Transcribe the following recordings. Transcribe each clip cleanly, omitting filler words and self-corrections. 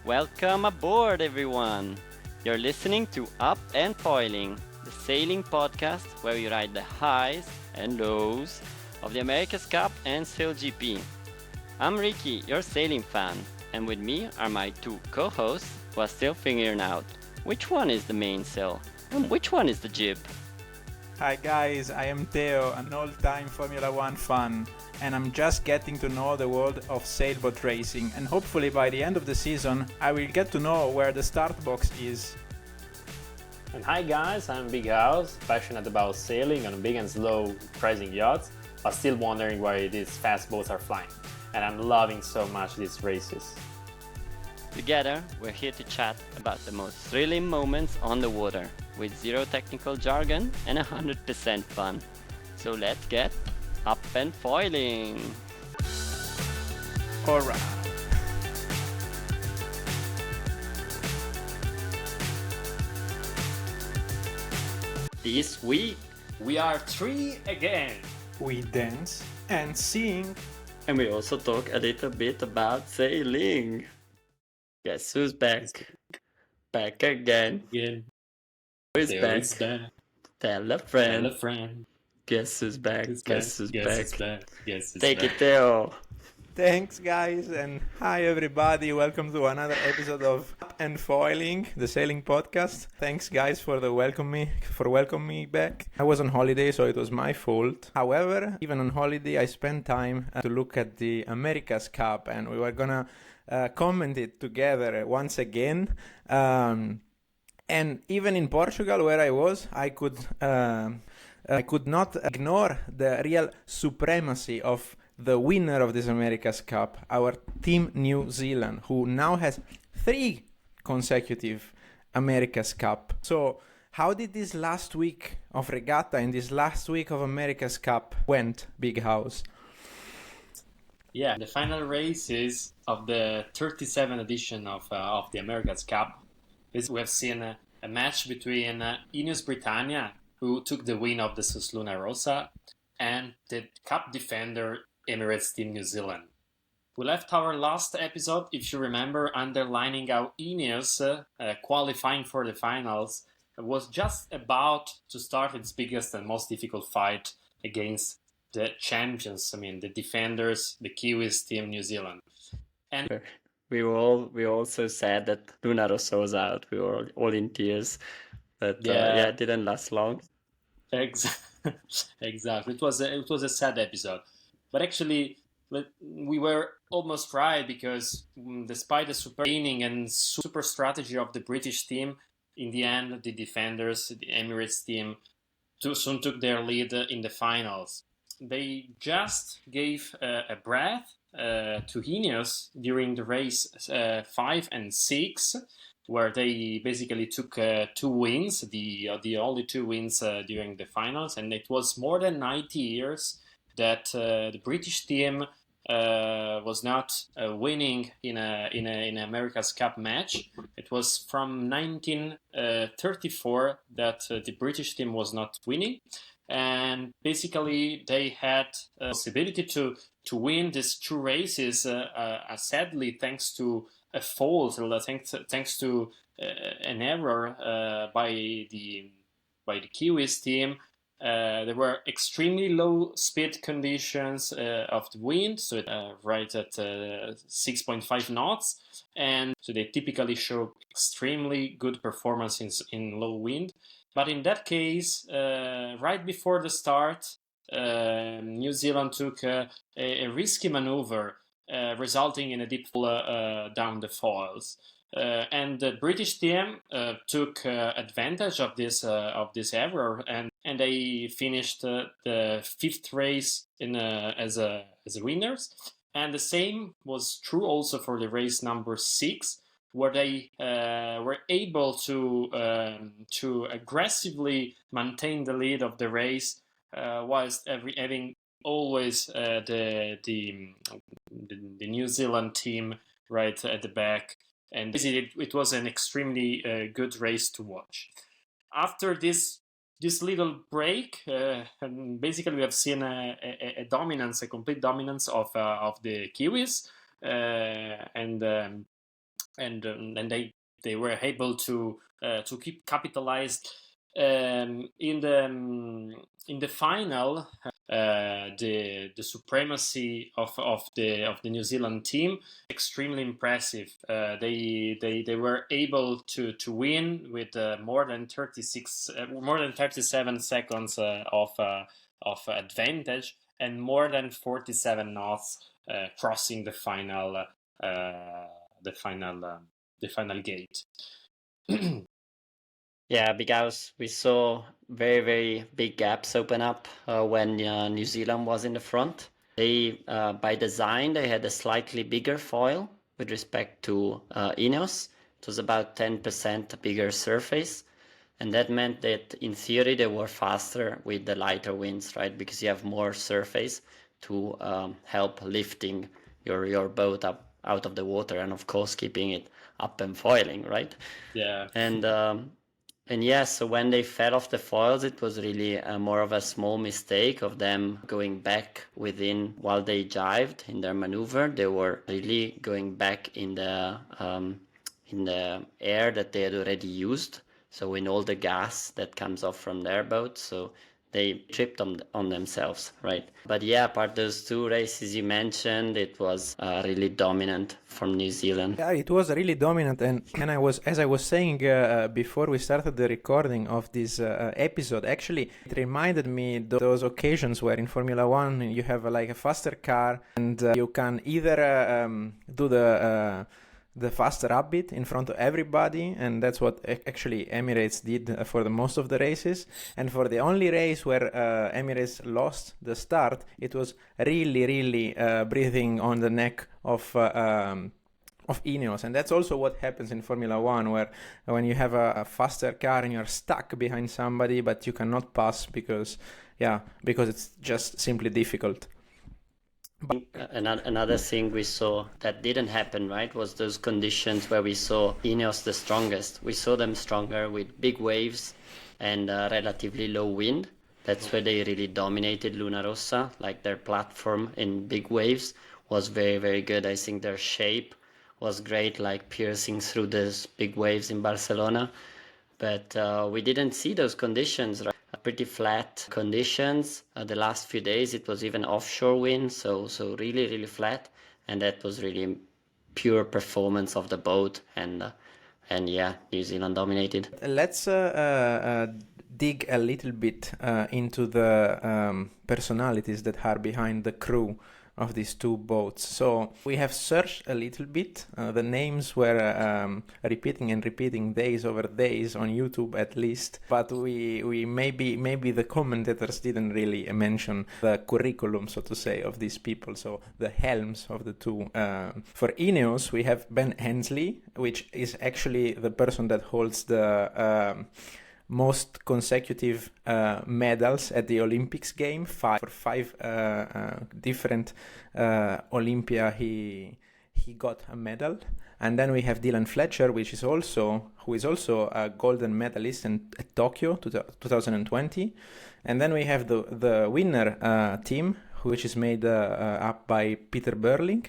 Welcome aboard, everyone. You're listening to Up and Foiling, the sailing podcast where we ride the highs and lows of the America's Cup and Sail GP. I'm Ricky, your sailing fan, and with me are my two co-hosts who are still figuring out which one is the mainsail and which one is the jib. Hi guys, I am Theo, an old-time Formula One fan, and I'm just getting to know the world of sailboat racing, and hopefully by the end of the season I will get to know where the start box is. And hi guys, I'm Big House, passionate about sailing on big and slow cruising yachts, but still wondering why these fast boats are flying. And I'm loving so much these races. Together, we're here to chat about the most thrilling moments on the water, with zero technical jargon and 100% fun. So let's get up and foiling! Alright. This week, We are three again! We dance and sing. and we also talk a little bit about sailing. Guess who's back? Back again. Again, Who's Theo back? is back. Tell a friend. Tell a friend. Guess who's back? Guess who's back? Guess who's Take back. it, Theo. Thanks guys, and hi everybody, welcome to another episode of Up and Foiling, the sailing podcast. Thanks guys for welcoming me back. I was on holiday, so it was my fault. However, even on holiday I spent time to look at the America's Cup, and we were gonna comment it together once again. And even in Portugal where I was, I could not ignore the real supremacy of the winner of this America's Cup, our Team New Zealand, who now has 3 consecutive America's Cup. So how did this last week of regatta and this last week of America's Cup went, Big House? Yeah, the final races of the 37th edition of the America's Cup. We have seen a match between INESO Britannia, who took the win of the Sus Luna Rossa, and the Cup defender Emirates Team New Zealand. We left our last episode, if you remember, underlining how INEOS, qualifying for the finals, was just about to start its biggest and most difficult fight against the champions, the defenders, the Kiwis Team New Zealand. And We all so sad that Luna Rossa was out. We were all in tears. But Yeah. it didn't last long. Exactly. It was a sad episode. But actually, we were almost right, because despite the super training and super strategy of the British team, in the end, the defenders, the Emirates team, soon took their lead in the finals. They just gave a breath to INEOS during the race 5 and 6, where they basically took 2 wins, the only 2 wins during the finals, and it was more than 90 years that the British team was not winning in an America's Cup match. It was from 1934 that the British team was not winning, and basically they had a possibility to win these 2 races. Sadly, thanks to a fault, thanks to an error by the Kiwis team. There were extremely low speed conditions of the wind, so right at 6.5 knots, and so they typically show extremely good performances in low wind. But in that case, right before the start, New Zealand took a risky maneuver, resulting in a deep fall down the foils. And the British team took advantage of this error, and they finished the 5th race as winners. And the same was true also for the race number 6, where they were able to aggressively maintain the lead of the race, whilst having always the New Zealand team right at the back. And basically, it was an extremely good race to watch. After this little break, basically we have seen a complete dominance of the Kiwis, and and they were able to keep capitalized in the final. The supremacy of the New Zealand team extremely impressive. They were able to win with more than 37 seconds of advantage and more than 47 knots crossing the final the final gate. Yeah, because we saw very, very big gaps open up when New Zealand was in the front. They, by design, they had a slightly bigger foil with respect to INEOS. It was about 10% bigger surface. And that meant that in theory they were faster with the lighter winds, right? Because you have more surface to help lifting your boat up out of the water, and of course keeping it up and foiling, right? Yeah. And yeah, so when they fell off the foils, it was really more of a small mistake of them going back within while they jived in their maneuver. They were really going back in the air that they had already used. So in all the gas that comes off from their boat, so they tripped on themselves, right? But yeah, apart those two races you mentioned, it was really dominant from New Zealand. Yeah, it was really dominant, and as I was saying before we started the recording of this episode, actually it reminded me those occasions where in Formula One you have like a faster car, and you can either do the faster upbeat in front of everybody, and that's what actually Emirates did for the most of the races. And for the only race where Emirates lost the start, it was really breathing on the neck of INEOS. And that's also what happens in Formula One, where when you have a faster car and you're stuck behind somebody but you cannot pass because it's just simply difficult. Another thing we saw that didn't happen, right, was those conditions where we saw INEOS the strongest. We saw them stronger with big waves and relatively low wind. That's where they really dominated Luna Rossa. Like their platform in big waves was very, very good. I think their shape was great, like piercing through those big waves in Barcelona. But we didn't see those conditions, right? Pretty flat conditions. The last few days it was even offshore wind, so really flat, and that was really pure performance of the boat, and yeah, New Zealand dominated. Let's dig a little bit into the personalities that are behind the crew of these two boats. So we have searched a little bit. The names were repeating days over days on YouTube at least, but we maybe the commentators didn't really mention the curriculum, so to say, of these people. So the helms of the two. For INEOS, we have Ben Hensley, which is actually the person that holds the most consecutive medals at the Olympics game. For five different Olympia he got a medal. And then we have Dylan Fletcher, who is also a golden medalist at Tokyo 2020. And then we have the winner team, which is made up by Peter Burling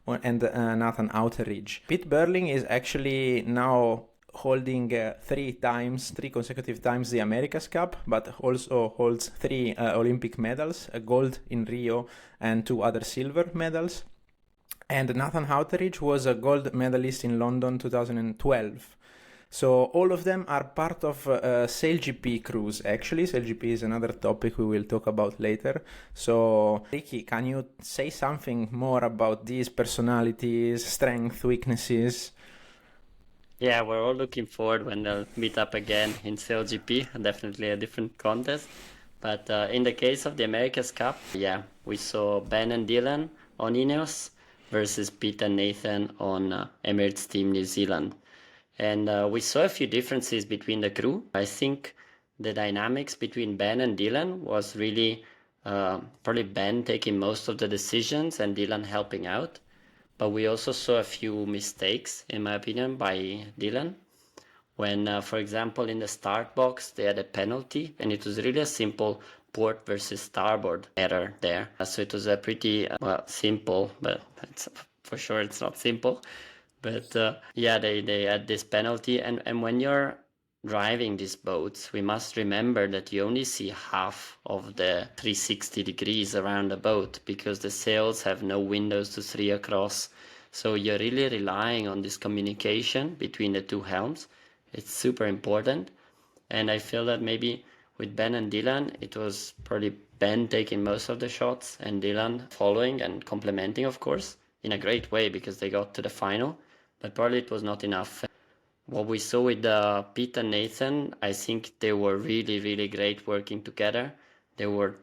and Nathan Outeridge. Pete Burling is actually now holding three consecutive times the America's Cup, but also holds three Olympic medals, a gold in Rio and two other silver medals. And Nathan Outeridge was a gold medalist in London 2012. So all of them are part of SailGP crews. Actually, SailGP is another topic we will talk about later. So, Ricky, can you say something more about these personalities, strengths, weaknesses? Yeah, we're all looking forward when they'll meet up again in SailGP. Definitely a different contest. But in the case of the America's Cup, yeah, we saw Ben and Dylan on INEOS versus Pete and Nathan on Emirates Team New Zealand. And we saw a few differences between the crew. I think the dynamics between Ben and Dylan was really probably Ben taking most of the decisions and Dylan helping out. But we also saw a few mistakes, in my opinion, by Dylan. When, for example, in the start box, they had a penalty, and it was really a simple port versus starboard error there. So it was a pretty simple, but for sure it's not simple. But yeah, they had this penalty, and when you're driving these boats, we must remember that you only see half of the 360 degrees around the boat because the sails have no windows to see across. So you're really relying on this communication between the two helms. It's super important. And I feel that maybe with Ben and Dylan, it was probably Ben taking most of the shots and Dylan following and complementing, of course, in a great way because they got to the final. But probably it was not enough. What we saw with Pete and Nathan, I think they were really, really great working together. They were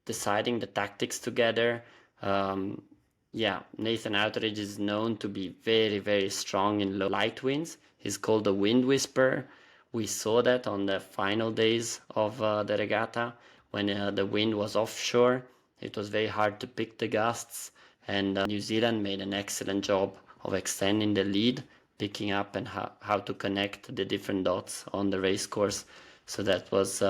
deciding the tactics together. Yeah, Nathan Outridge is known to be very, very strong in low light winds. He's called the wind whisperer. We saw that on the final days of the regatta when the wind was offshore. It was very hard to pick the gusts, and New Zealand made an excellent job of extending the lead, picking up and how to connect the different dots on the race course. So that was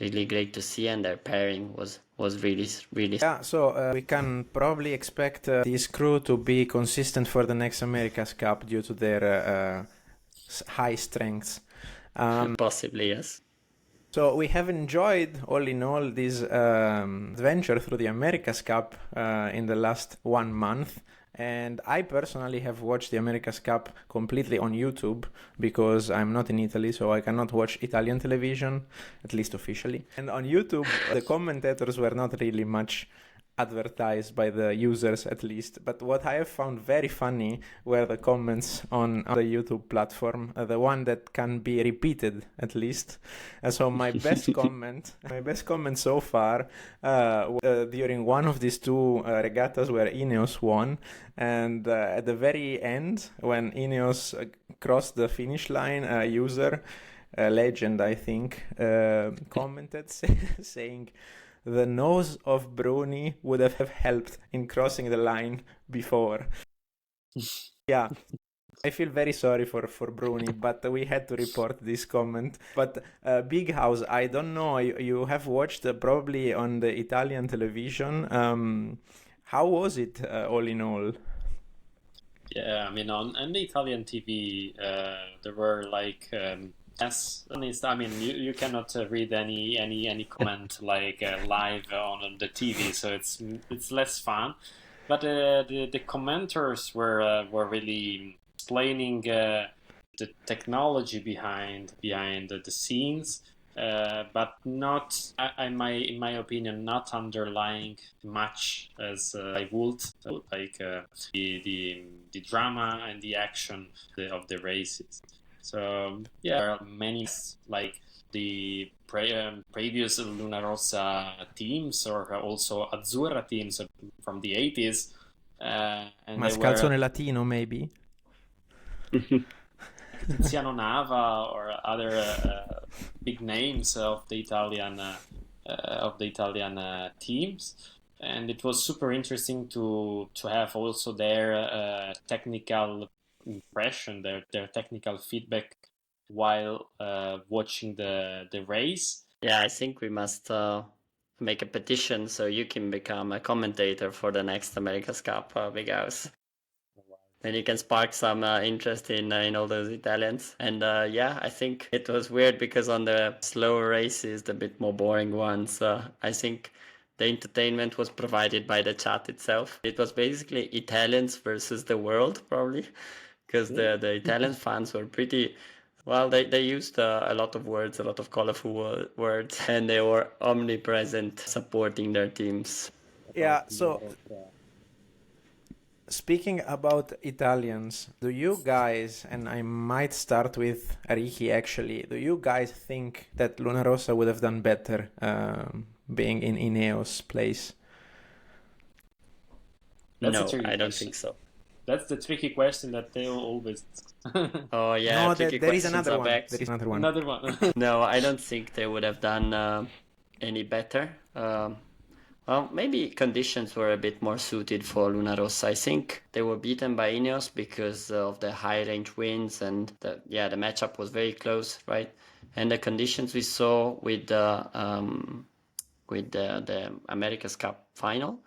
really great to see, and their pairing was really, really. Yeah, so we can probably expect this crew to be consistent for the next America's Cup due to their high strengths. Possibly, yes. So we have enjoyed, all in all, this adventure through the America's Cup in the last 1 month. And I personally have watched the America's Cup completely on YouTube because I'm not in Italy, so I cannot watch Italian television, at least officially. And on YouTube, the commentators were not really much advertised by the users, at least. But what I have found very funny were the comments on the YouTube platform, the one that can be repeated, at least. So my best comment so far during one of these two regattas where Ineos won, and at the very end when Ineos crossed the finish line, a user, a legend I think, commented saying the nose of Bruni would have helped in crossing the line before. Yeah, I feel very sorry for Bruni, but we had to report this comment. But Big House, I don't know, you have watched probably on the Italian television. How was it all in all? Yeah, I mean, on the Italian TV, there were like yes, honest. I mean, you cannot read any comment like live on the TV, so it's less fun. But the commenters were really explaining the technology behind the scenes, but not, in my opinion, not underlying much as I would like the drama and the action of the races. So yeah, there are many like the previous Luna Rossa teams or also Azzurra teams from the 80s. And they were Mascalzone Latino, maybe? Tiziano Nava or other big names of the Italian teams, and it was super interesting to have also their technical impression, their technical feedback while watching the race. Yeah, I think we must make a petition so you can become a commentator for the next America's Cup, Big House. Then you can spark some interest in all those Italians. And yeah, I think it was weird because on the slower races, the bit more boring ones, I think the entertainment was provided by the chat itself. It was basically Italians versus the world, probably, because the Italian fans were pretty. Well, they used a lot of words, a lot of colorful words, and they were omnipresent supporting their teams. Yeah, so speaking about Italians, do you guys, and I might start with Ricky actually, do you guys think that Luna Rossa would have done better being in Ineos' place? No, I don't think so. That's the tricky question that they always. Oh yeah, No, tricky there is questions another are one. back. There is another one. Another one. No, I don't think they would have done any better. Well, maybe conditions were a bit more suited for Luna Rossa. I think they were beaten by Ineos because of the high range winds, and the matchup was very close, right? And the conditions we saw with the America's Cup final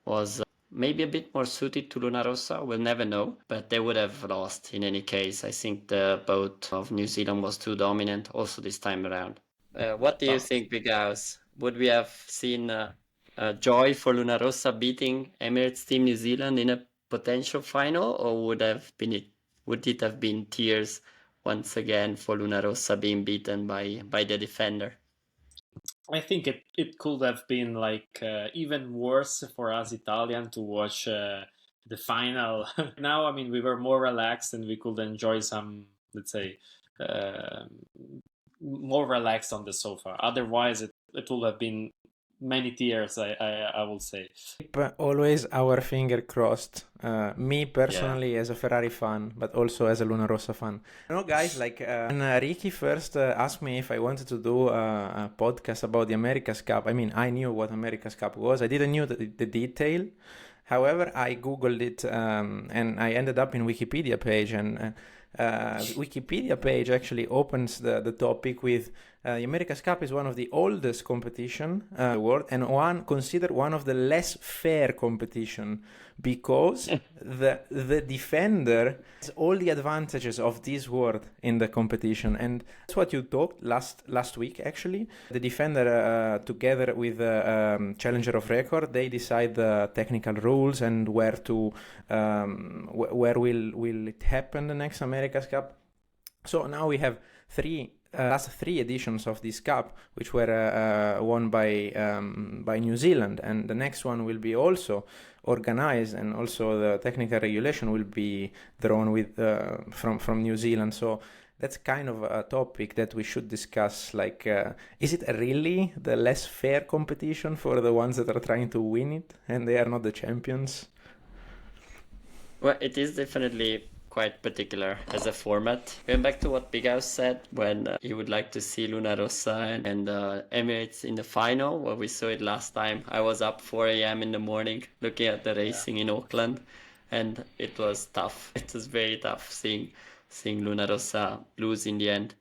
was maybe a bit more suited to Luna Rossa. We'll never know, but they would have lost in any case. I think the boat of New Zealand was too dominant also this time around. What do you think, Big House? Would we have seen joy for Luna Rossa beating Emirates Team New Zealand in a potential final, or would it have been tears once again for Luna Rossa being beaten by the defender? I think it could have been like even worse for us Italian to watch the final. Now, I mean, we were more relaxed and we could enjoy some, let's say, more relaxed on the sofa. Otherwise, it would have been many tears, I will say. Keep always our finger crossed. Me personally as a Ferrari fan, but also as a Luna Rossa fan. You know, guys, like when Ricky first asked me if I wanted to do a podcast about the America's Cup, I mean, I knew what America's Cup was. I didn't know the detail. However, I Googled it and I ended up in Wikipedia page, and Wikipedia page actually opens the topic with the America's Cup is one of the oldest competition in the world, and considered one of the less fair competition because the defender has all the advantages of this world in the competition, and that's what you talked last week actually. The defender together with the challenger of record, they decide the technical rules and where will it happen the next America's Cup. So now we have last three editions of this cup, which were won by New Zealand, and the next one will be also organized, and also the technical regulation will be drawn with from New Zealand. So that's kind of a topic that we should discuss. Like, is it really the less fair competition for the ones that are trying to win it and they are not the champions? Well, it is definitely quite particular as a format. Going back to what Big House said, when he would like to see Luna Rossa and Emirates in the final, where we saw it last time. I was up 4 a.m. in the morning looking at the racing in Auckland, and it was tough. It was very tough seeing Luna Rossa lose in the end.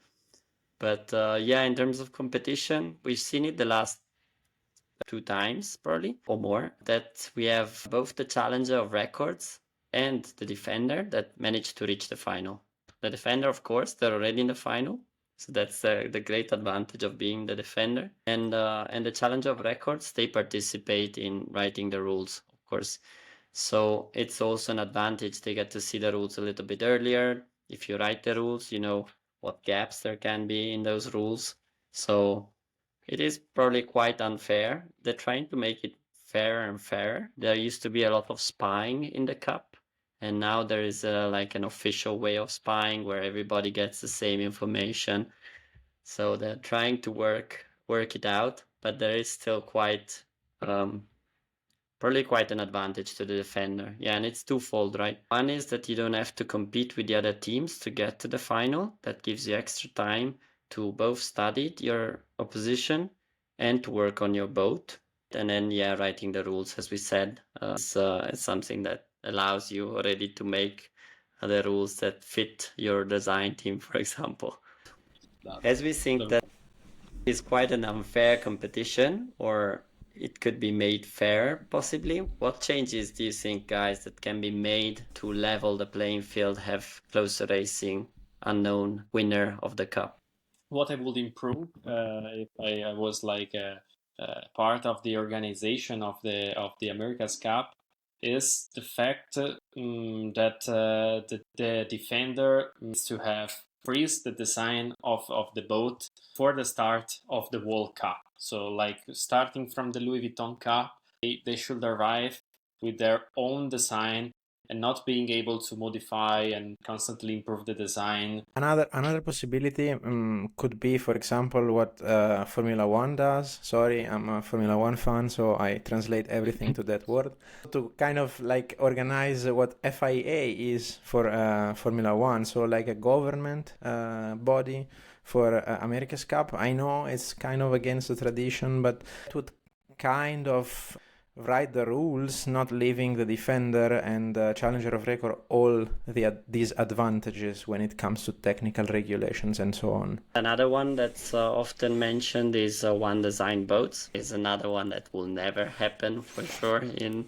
But in terms of competition, we've seen it the last 2 times probably or more, that we have both the challenger of records and the defender that managed to reach the final. The defender, of course, they're already in the final, so that's the great advantage of being the defender. And the challenger of records, they participate in writing the rules, of course. So it's also an advantage. They get to see the rules a little bit earlier. If you write the rules, you know what gaps there can be in those rules. So it is probably quite unfair. They're trying to make it fairer and fairer. There used to be a lot of spying in the cup, and now there is like an official way of spying where everybody gets the same information. So they're trying to work it out, but there is still quite probably quite an advantage to the defender. Yeah, and it's twofold, right? One is that you don't have to compete with the other teams to get to the final. That gives you extra time to both study your opposition and to work on your boat. And then, writing the rules, as we said, is something that allows you already to make the rules that fit your design team, for example. As we think that is quite an unfair competition, or it could be made fair, possibly. What changes do you think, guys, that can be made to level the playing field, have closer racing, unknown winner of the cup? What I would improve if I was like part of the organization of the America's Cup is the fact that the defender needs to have freeze the design of the boat for the start of the World Cup. So like starting from the Louis Vuitton Cup, they should arrive with their own design and not being able to modify and constantly improve the design. Another possibility could be, for example, what Formula One does. Sorry, I'm a Formula One fan, so I translate everything to that word. To kind of like organize what FIA is for Formula One, so like a government body for America's Cup. I know it's kind of against the tradition, but it would kind of write the rules, not leaving the defender and the challenger of record all these advantages when it comes to technical regulations and so on. Another one that's often mentioned is one design boats. Is another one that will never happen for sure in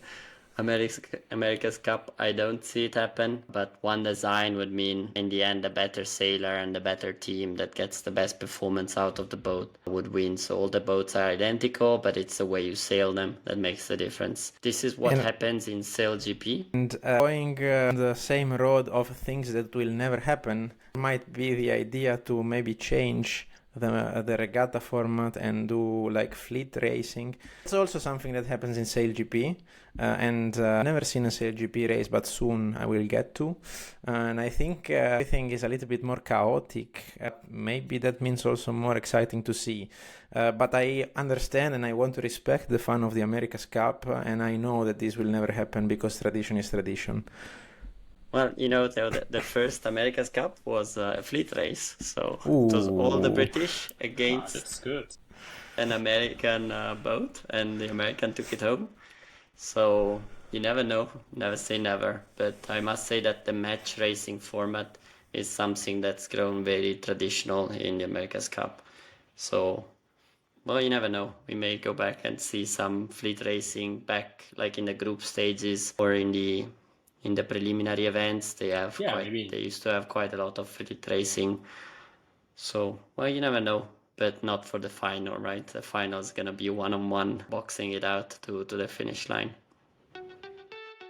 America's Cup, I don't see it happen, but one design would mean in the end the better sailor and the better team that gets the best performance out of the boat would win. So all the boats are identical, but it's the way you sail them that makes the difference. This is what happens in SailGP. And going the same road of things that will never happen might be the idea to maybe change the regatta format and do like fleet racing. It's also something that happens in SailGP, and never seen a SailGP race, but soon I will get to. And I think everything is a little bit more chaotic. Maybe that means also more exciting to see. But I understand and I want to respect the fun of the America's Cup, and I know that this will never happen because tradition is tradition. Well, the first America's Cup was a fleet race, so it was all the British against that's good. an American boat, and the American took it home. So you never know, never say never. But I must say that the match racing format is something that's grown very traditional in the America's Cup. So, well, you never know. We may go back and see some fleet racing back, like in the group stages or in the preliminary events. They used to have quite a lot of fleet racing. So, well, you never know, but not for the final, right? The final is gonna be one-on-one, boxing it out to the finish line.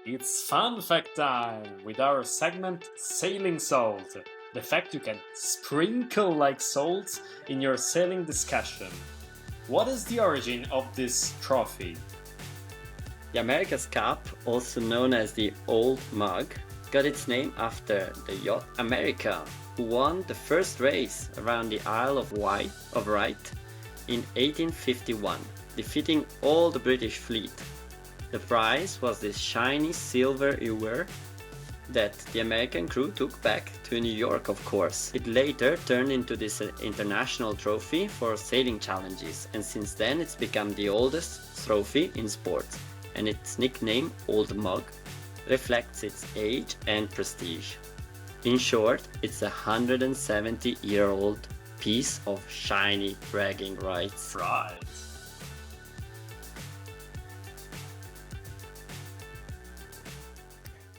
It's fun fact time with our segment Sailing Salt. The fact you can sprinkle like salt in your sailing discussion. What is the origin of this trophy? The America's Cup, also known as the Old Mug, got its name after the yacht America, who won the first race around the Isle of Wight in 1851, defeating all the British fleet. The prize was this shiny silver ewer that the American crew took back to New York, of course. It later turned into this international trophy for sailing challenges, and since then it's become the oldest trophy in sport. And its nickname, Old Mug, reflects its age and prestige. In short, it's a 170-year-old piece of shiny bragging rights. Right.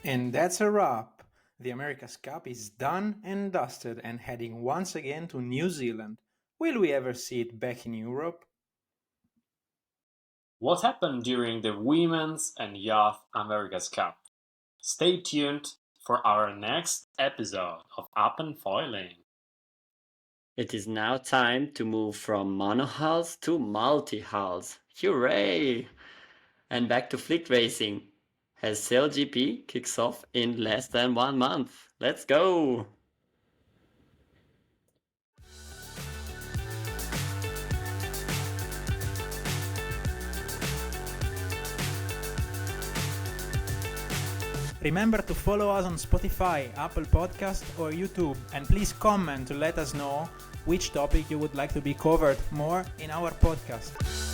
And that's a wrap. The America's Cup is done and dusted and heading once again to New Zealand. Will we ever see it back in Europe? What happened during the Women's and Youth America's Cup? Stay tuned for our next episode of Up and Foiling. It is now time to move from monohulls to multi-hulls. Hooray! And back to fleet racing, as SailGP kicks off in less than 1 month. Let's go! Remember to follow us on Spotify, Apple Podcast or YouTube, and please comment to let us know which topic you would like to be covered more in our podcast.